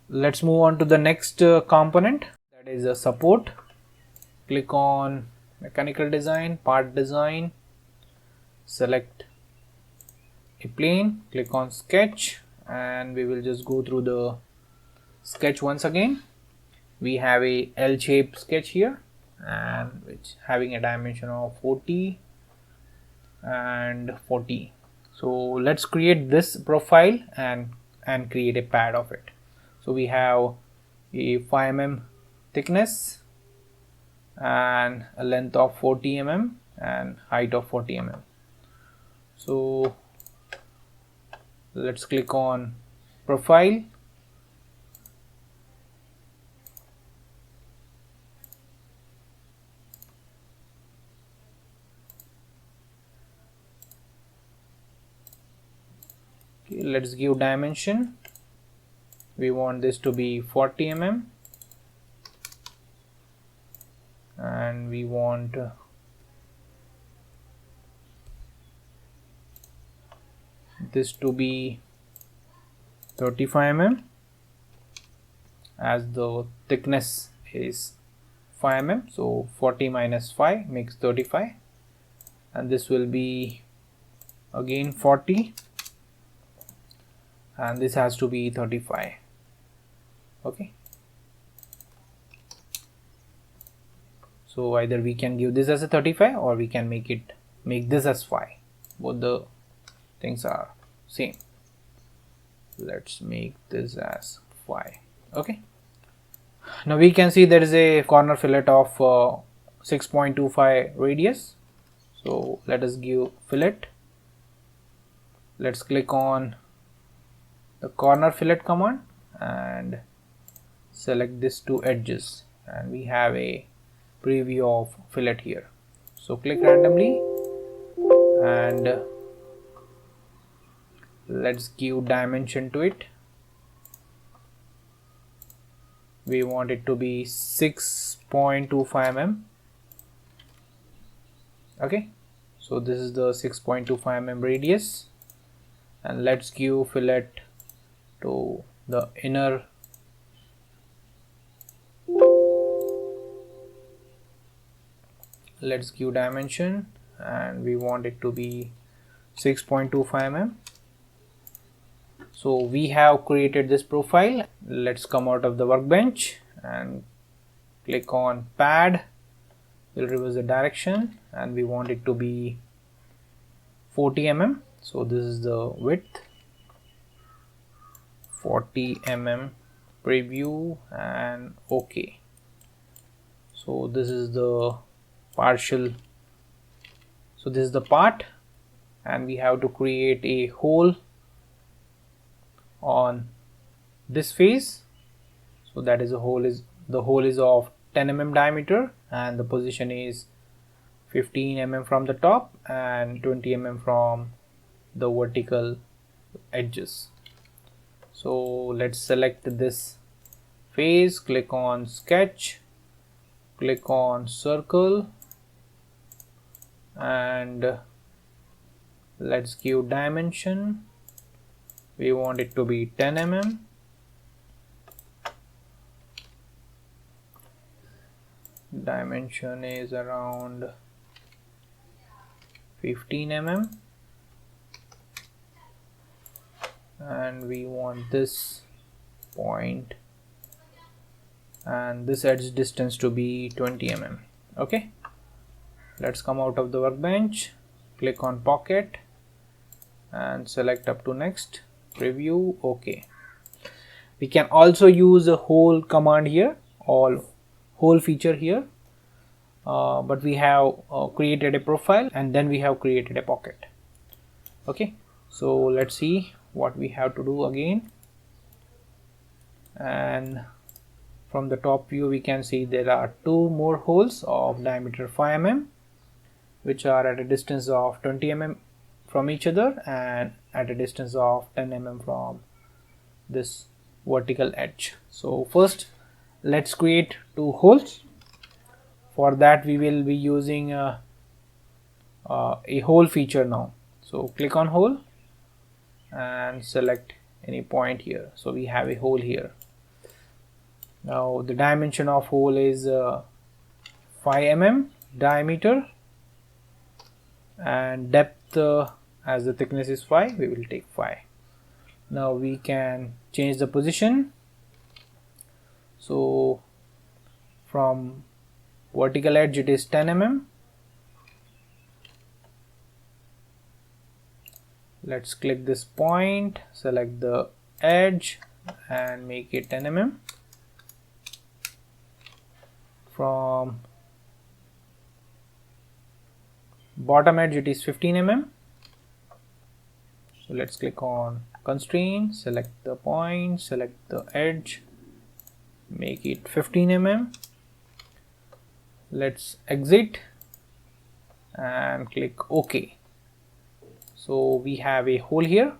Let's move on to the next component, that is a support. Click on mechanical design, part design, select a plane, click on sketch, and we will just go through the sketch once again. We have a L-shaped sketch here, and which having a dimension of 40 and 40. So let's create this profile and create a pad of it. So we have a 5 mm thickness and a length of 40 mm and height of 40 mm. So let's click on profile, okay, let's give dimension. We want this to be 40 mm and we want this to be 35 mm, as the thickness is 5 mm, so 40 minus 5 makes 35, and this will be again 40 and this has to be 35. Okay, so either we can give this as a 35 or we can make this as 5. Both the things are same. Let's make this as 5. Okay, now we can see there is a corner fillet of 6.25 radius. So let us give fillet. Let's click on the corner fillet command and select these two edges, and we have a preview of fillet here. So click randomly and let's give dimension to it. We want it to be 6.25 mm. Okay, so this is the 6.25 mm radius, and let's give fillet to the inner let's give dimension and we want it to be 6.25 mm. So we have created this profile. Let's come out of the workbench and click on pad. We'll reverse the direction and we want it to be 40 mm. So this is the width, 40 mm, preview and OK. So this is the partial, so this is the part, and we have to create a hole on this face. So that is the hole is of 10 mm diameter and the position is 15 mm from the top and 20 mm from the vertical edges. So let's select this face, click on sketch, click on circle, and let's give dimension. We want it to be 10 mm. Dimension is around 15 mm, and we want this point and this edge distance to be 20 mm. Okay, let's come out of the workbench, click on pocket and select up to next, preview, OK. We can also use a whole command here, whole feature here, but we have created a profile and then we have created a pocket. Okay, so let's see what we have to do again, and from the top view we can see there are two more holes of diameter 5 mm which are at a distance of 20 mm from each other and at a distance of 10 mm from this vertical edge. So first let's create two holes. For that we will be using a hole feature now. So click on hole and select any point here. So we have a hole here. Now the dimension of hole is 5 mm diameter, and depth as the thickness is 5, we will take 5. Now we can change the position. So from vertical edge it is 10 mm. Let's click this point, select the edge and make it 10 mm. From bottom edge it is 15 mm. So let's click on constraint, select the point, select the edge, make it 15 mm. Let's exit and click OK. So we have a hole here.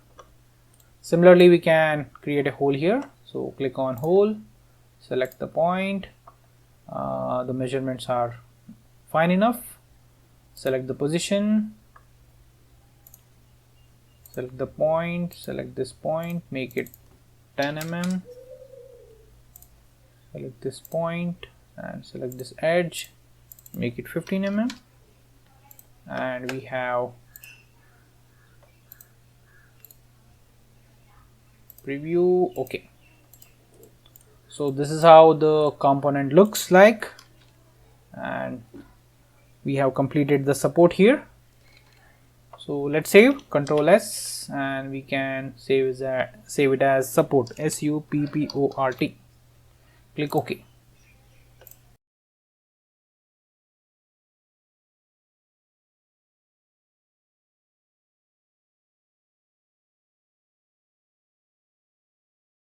Similarly, we can create a hole here. So click on hole, select the point. The measurements are fine enough. Select the position, select the point, select this point, make it 10 mm. Select this point and select this edge, make it 15 mm. And we have preview. Okay, so this is how the component looks like, and we have completed the support here. So let's save, Control S, and we can save it as support, SUPPORT. Click OK.